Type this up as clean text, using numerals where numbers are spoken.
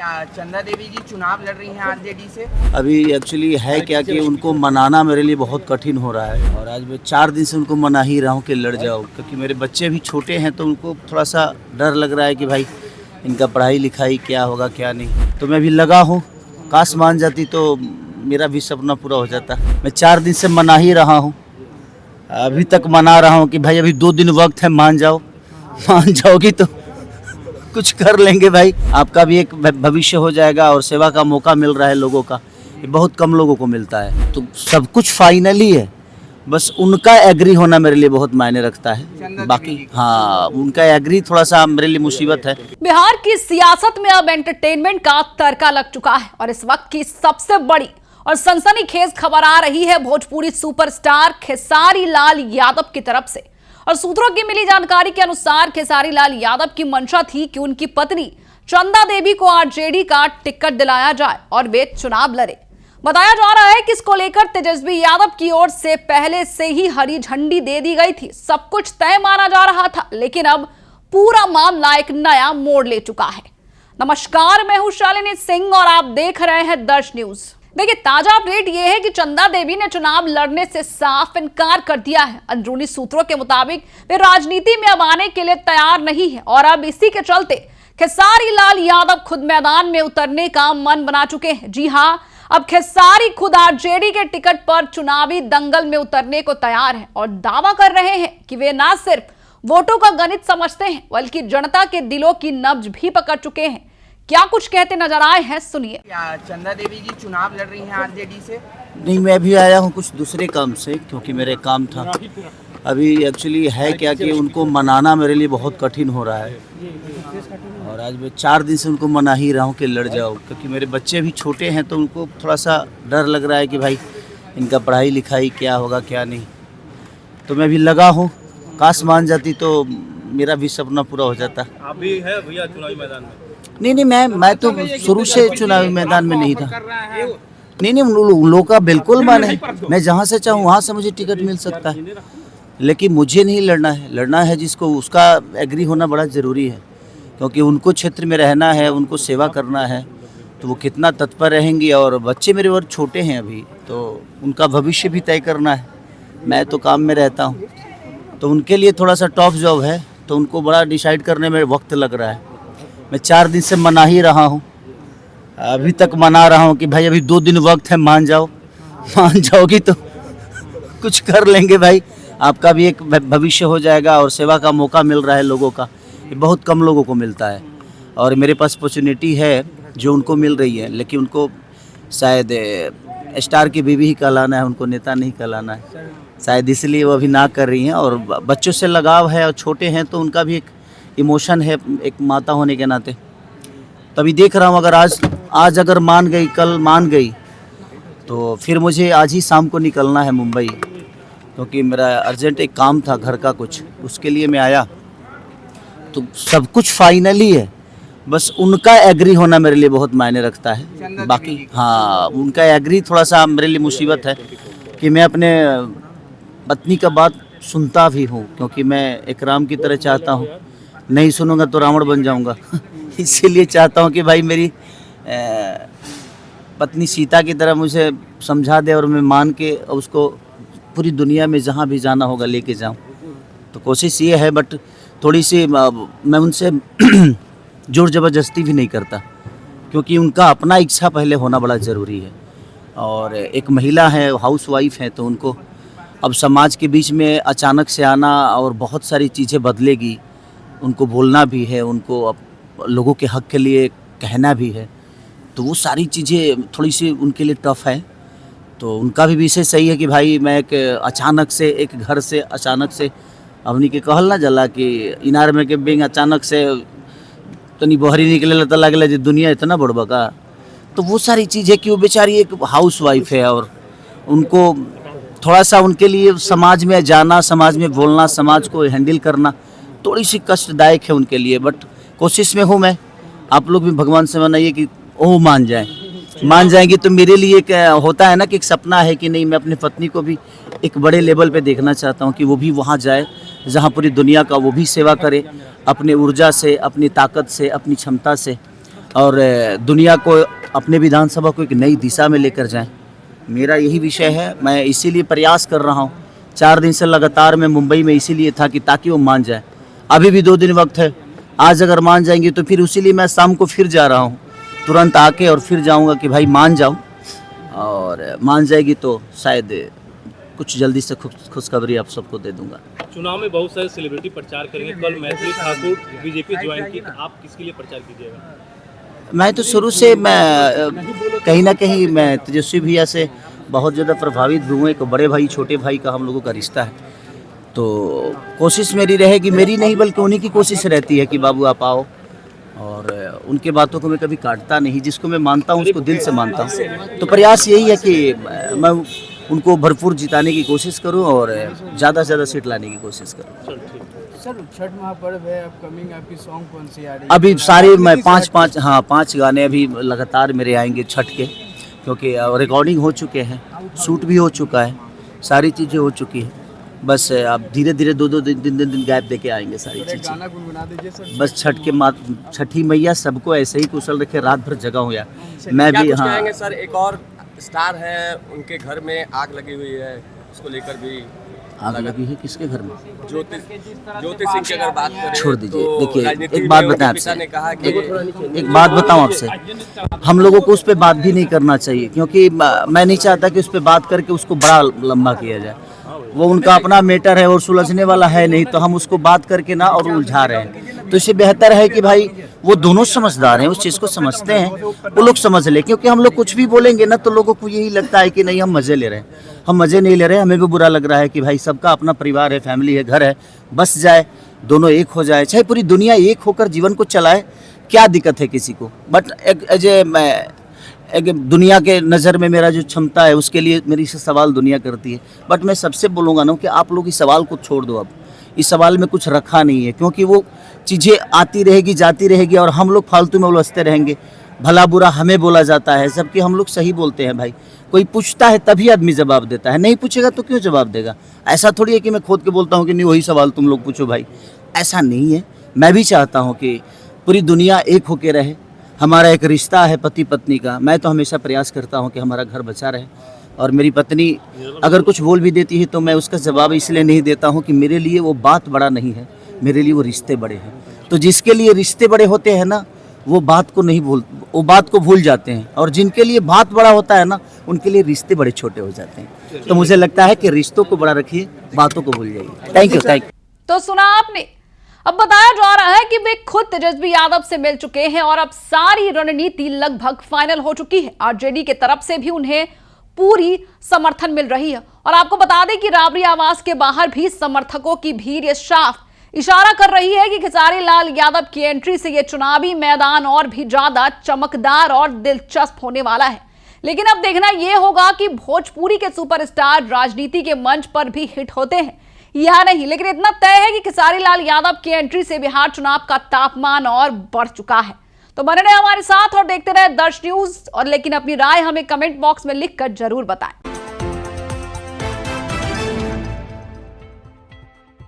क्या चंदा देवी जी चुनाव लड़ रही हैं आरजेडी से? अभी एक्चुअली है क्या कि उनको मनाना मेरे लिए बहुत कठिन हो रहा है और आज मैं 4 दिन से उनको मना ही रहा हूँ कि लड़ जाओ, क्योंकि मेरे बच्चे भी छोटे हैं तो उनको थोड़ा सा डर लग रहा है कि भाई इनका पढ़ाई लिखाई क्या होगा क्या नहीं। तो मैं भी लगा हूँ, काश मान जाती तो मेरा भी सपना पूरा हो जाता। मैं 4 दिन से मना ही रहा हूँ, अभी तक मना रहा हूँ कि भाई अभी 2 दिन वक्त है, मान जाओ। मान जाओगी तो कुछ कर लेंगे भाई, आपका भी एक भविष्य हो जाएगा और सेवा का मौका मिल रहा है लोगों का, ये बहुत कम लोगों को मिलता है। तो सब कुछ फाइनली है, बस उनका एग्री होना मेरे लिए बहुत मायने रखता है। बाकी हाँ, उनका एग्री थोड़ा सा मेरे लिए मुसीबत है। बिहार की सियासत में अब एंटरटेनमेंट का तड़का लग चुका है और इस वक्त की सबसे बड़ी और सनसनीखेज खबर आ रही है भोजपुरी सुपरस्टार खेसारी लाल यादव की तरफ से। और सूत्रों की मिली जानकारी के अनुसार खेसारी लाल यादव की मंशा थी कि उनकी पत्नी चंदा देवी को आरजेडी का टिकट दिलाया जाए और वे चुनाव लड़े। बताया जा रहा है कि इसको लेकर तेजस्वी यादव की ओर से पहले से ही हरी झंडी दे दी गई थी। सब कुछ तय माना जा रहा था, लेकिन अब पूरा मामला एक नया मोड़ ले चुका है। नमस्कार, मैं हूं शालिनी सिंह और आप देख रहे हैं दर्श न्यूज। देखिए, ताजा अपडेट यह है कि चंदा देवी ने चुनाव लड़ने से साफ इनकार कर दिया है। अंदरूनी सूत्रों के मुताबिक वे राजनीति में अब आने के लिए तैयार नहीं है और अब इसी के चलते खेसारी लाल यादव खुद मैदान में उतरने का मन बना चुके हैं। जी हां, अब खेसारी खुद आरजेडी के टिकट पर चुनावी दंगल में उतरने को तैयार हैं और दावा कर रहे हैं कि वे न सिर्फ वोटों का गणित समझते हैं बल्कि जनता के दिलों की नब्ज भी पकड़ चुके हैं। क्या कुछ कहते नजर आए हैं, सुनिए। क्या चंदा देवी जी चुनाव लड़ रही हैं आरजेडी से? नहीं, मैं भी आया हूँ कुछ दूसरे काम से, क्योंकि मेरे काम था। अभी एक्चुअली है क्या कि उनको मनाना मेरे लिए बहुत कठिन हो रहा है और आज मैं 4 दिन से उनको मना ही रहा हूँ कि लड़ जाओ, क्योंकि मेरे बच्चे भी छोटे हैं तो उनको थोड़ा सा डर लग रहा है कि भाई इनका पढ़ाई लिखाई क्या होगा क्या नहीं। तो मैं भी लगा हूँ, काश मान जाती तो मेरा भी सपना पूरा हो जाता। आप भी है भैया चुनावी मैदान में? नहीं, मैं तो शुरू से चुनावी मैदान में नहीं था। नहीं, उन लोगों का बिल्कुल मन है, मैं जहाँ से चाहूँ वहाँ से मुझे टिकट मिल सकता है, लेकिन मुझे नहीं लड़ना है। लड़ना है जिसको, उसका एग्री होना बड़ा ज़रूरी है, क्योंकि उनको क्षेत्र में रहना है, उनको सेवा करना है, तो वो कितना तत्पर रहेंगी। और बच्चे मेरे और छोटे हैं अभी, तो उनका भविष्य भी तय करना है। मैं तो काम में रहता हूँ, तो उनके लिए थोड़ा सा टफ जॉब है, तो उनको बड़ा डिसाइड करने में वक्त लग रहा है। मैं 4 दिन से मना ही रहा हूँ, अभी तक मना रहा हूँ कि भाई अभी 2 दिन वक्त है, मान जाओ। मान जाओगी तो कुछ कर लेंगे भाई, आपका भी एक भविष्य हो जाएगा और सेवा का मौका मिल रहा है लोगों का, ये बहुत कम लोगों को मिलता है। और मेरे पास अपॉर्चुनिटी है जो उनको मिल रही है, लेकिन उनको शायद स्टार की बीवी ही कहलाना है, उनको नेता नहीं कहलाना है, शायद इसलिए वो अभी ना कर रही हैं। और बच्चों से लगाव है और छोटे हैं तो उनका भी एक इमोशन है, एक माता होने के नाते। तभी देख रहा हूँ, अगर आज अगर मान गई, कल मान गई, तो फिर मुझे आज ही शाम को निकलना है मुंबई, क्योंकि मेरा अर्जेंट एक काम था घर का कुछ, उसके लिए मैं आया। तो सब कुछ फाइनली है, बस उनका एग्री होना मेरे लिए बहुत मायने रखता है। बाकी हाँ, उनका एग्री थोड़ा सा मेरे लिए मुसीबत है कि मैं अपने पत्नी का बात सुनता भी हूँ, क्योंकि मैं एक राम की तरह चाहता हूँ, नहीं सुनूंगा तो रावण बन जाऊंगा। इसीलिए चाहता हूँ कि भाई मेरी पत्नी सीता की तरह मुझे समझा दे और मैं मान के उसको पूरी दुनिया में जहाँ भी जाना होगा लेके जाऊँ। तो कोशिश ये है, बट थोड़ी सी मैं उनसे जोर ज़बरदस्ती भी नहीं करता, क्योंकि उनका अपना इच्छा पहले होना बड़ा ज़रूरी है। और एक महिला है, हाउस वाइफ है, तो उनको अब समाज के बीच में अचानक से आना और बहुत सारी चीज़ें बदलेगी, उनको बोलना भी है, उनको अब लोगों के हक के लिए कहना भी है, तो वो सारी चीज़ें थोड़ी सी उनके लिए टफ है। तो उनका भी विषय सही है कि भाई मैं एक अचानक से एक घर से अचानक से अपनी के कहल ना जला कि इनार में के बेंग अचानक से तनी बहरी निकले तो लगल जो दुनिया इतना बड़बा का। तो वो सारी चीज़ें कि वो बेचारी एक हाउस वाइफ है और उनको थोड़ा सा उनके लिए समाज में जाना, समाज में बोलना, समाज को हैंडल करना थोड़ी सी कष्टदायक है उनके लिए। बट कोशिश में हूँ मैं, आप लोग भी भगवान से मनाइए कि वो मान जाएंगी तो मेरे लिए एक होता है ना कि एक सपना है कि नहीं, मैं अपनी पत्नी को भी एक बड़े लेवल पे देखना चाहता हूँ कि वो भी वहाँ जाए जहाँ पूरी दुनिया का वो भी सेवा करे, अपने ऊर्जा से, अपनी ताकत से, अपनी क्षमता से। और दुनिया को अपने विधानसभा को एक नई दिशा में लेकर जाएं। मेरा यही विषय है। मैं इसीलिए प्रयास कर रहा हूँ। 4 दिन से लगातार मैं मुंबई में इसीलिए था कि ताकि वो मान जाए। अभी भी 2 दिन वक्त है। आज अगर मान जाएंगे तो फिर उसीलिए मैं शाम को फिर जा रहा हूँ, तुरंत आके और फिर जाऊँगा कि भाई मान जाओ, और मान जाएगी तो शायद कुछ जल्दी से खुशखबरी आप सबको दे दूंगा। चुनाव में बहुत सारे सेलिब्रिटी प्रचार करेंगे। कल मैथिली ठाकुर बीजेपी ज्वाइन की, आप किसके लिए प्रचार कीजिएगा? मैं तो शुरू से मैं कहीं ना कहीं मैं तेजस्वी भैया से बहुत ज़्यादा प्रभावित भी हूँ। एक बड़े भाई छोटे भाई का हम लोगों का रिश्ता है, तो कोशिश मेरी रहेगी, मेरी नहीं बल्कि उन्हीं की कोशिश रहती है कि बाबू आप आओ, और उनके बातों को मैं कभी काटता नहीं। जिसको मैं मानता हूँ उसको दिल से मानता हूँ। तो प्रयास यही है कि मैं उनको भरपूर जिताने की कोशिश करूं और ज़्यादा से ज़्यादा सीट लाने की कोशिश करूं। सर छठ महापर्व है अपकमिंग, आपकी सॉन्ग कौन सी आ रही है? अभी सारे मैं 5 गाने अभी लगातार मेरे आएंगे छठ के, क्योंकि रिकॉर्डिंग हो चुके हैं, शूट भी हो चुका है, सारी चीज़ें हो चुकी हैं। बस अब धीरे धीरे 2-2 दिन गैप देके आएंगे सारी चीज़ें। गाना गुनगुना दीजिए सर। बस छठी मैया सबको ऐसे ही कुशल रखे, रात भर जगा हूँ यार। मैं भी हाँ सर, एक और स्टार है, उनके घर में आग लगी हुई है, उसको लेकर भी आग लगी है। किसके घर में? ज्योति सिंह की अगर बात करें, छोड़ दीजिए। तो देखिए राजनीति एक बात में बताएं उनके पिता आपसे, ने कहा कि एक बात बताऊं आपसे, हम लोगों को उस पर बात भी नहीं करना चाहिए, क्योंकि मैं नहीं चाहता कि उस पर बात करके उसको बड़ा लंबा किया जाए। वो उनका अपना मैटर है और सुलझने वाला है नहीं, तो हम उसको बात करके ना और उलझा रहे हैं। तो इससे बेहतर है कि भाई वो दोनों समझदार हैं, उस चीज़ को समझते हैं, वो लोग समझ ले। क्योंकि हम लोग कुछ भी बोलेंगे ना तो लोगों को यही लगता है कि नहीं हम मज़े ले रहे हैं। हम मज़े नहीं ले रहे, हमें भी बुरा लग रहा है कि भाई सबका अपना परिवार है, फैमिली है, घर है, बस जाए, दोनों एक हो जाए, चाहे पूरी दुनिया एक होकर जीवन को चलाए, क्या दिक्कत है किसी को। बट एक दुनिया के नज़र में मेरा जो क्षमता है उसके लिए मेरी से सवाल दुनिया करती है। बट मैं सबसे बोलूँगा ना कि आप लोग इस सवाल को छोड़ दो। अब इस सवाल में कुछ रखा नहीं है, क्योंकि वो चीज़ें आती रहेगी जाती रहेगी और हम लोग फालतू में उलझते रहेंगे। भला बुरा हमें बोला जाता है, जबकि हम लोग सही बोलते हैं भाई। कोई पूछता है तभी आदमी जवाब देता है, नहीं पूछेगा तो क्यों जवाब देगा। ऐसा थोड़ी है कि मैं खोद के बोलता हूँ कि नहीं वही सवाल तुम लोग पूछो भाई, ऐसा नहीं है। मैं भी चाहता हूँ कि पूरी दुनिया एक होकर रहे। हमारा एक रिश्ता है पति पत्नी का, मैं तो हमेशा प्रयास करता हूँ कि हमारा घर बचा रहे। और मेरी पत्नी अगर कुछ बोल भी देती है तो मैं उसका जवाब इसलिए नहीं देता हूँ कि मेरे लिए वो बात बड़ा नहीं है, मेरे लिए वो रिश्ते बड़े हैं। तो जिसके लिए रिश्ते बड़े होते हैं ना, वो बात को भूल जाते हैं, और जिनके लिए बात बड़ा होता है ना, उनके लिए रिश्ते बड़े छोटे हो जाते हैं। तो मुझे लगता है कि रिश्तों को बड़ा रखिए, बातों को भूल जाइए। Thank you. तो सुना आपने। अब बताया जा रहा है कि वे खुद तेजस्वी यादव से मिल चुके हैं और अब सारी रणनीति लगभग फाइनल हो चुकी है। आरजेडी के तरफ से भी उन्हें पूरी समर्थन मिल रही है। और आपको बता दें कि राबड़ी आवास के बाहर भी समर्थकों की भीड़ ये साफ इशारा कर रही है कि खेसारी लाल यादव की एंट्री से ये चुनावी मैदान और भी ज्यादा चमकदार और दिलचस्प होने वाला है। लेकिन अब देखना यह होगा कि भोजपुरी के सुपरस्टार राजनीति के मंच पर भी हिट होते हैं या नहीं। लेकिन इतना तय है कि खेसारी लाल यादव की एंट्री से बिहार चुनाव का तापमान और बढ़ चुका है। तो बने रहे हमारे साथ और देखते रहे दर्श न्यूज। और लेकिन अपनी राय हमें कमेंट बॉक्स में लिखकर जरूर बताएं।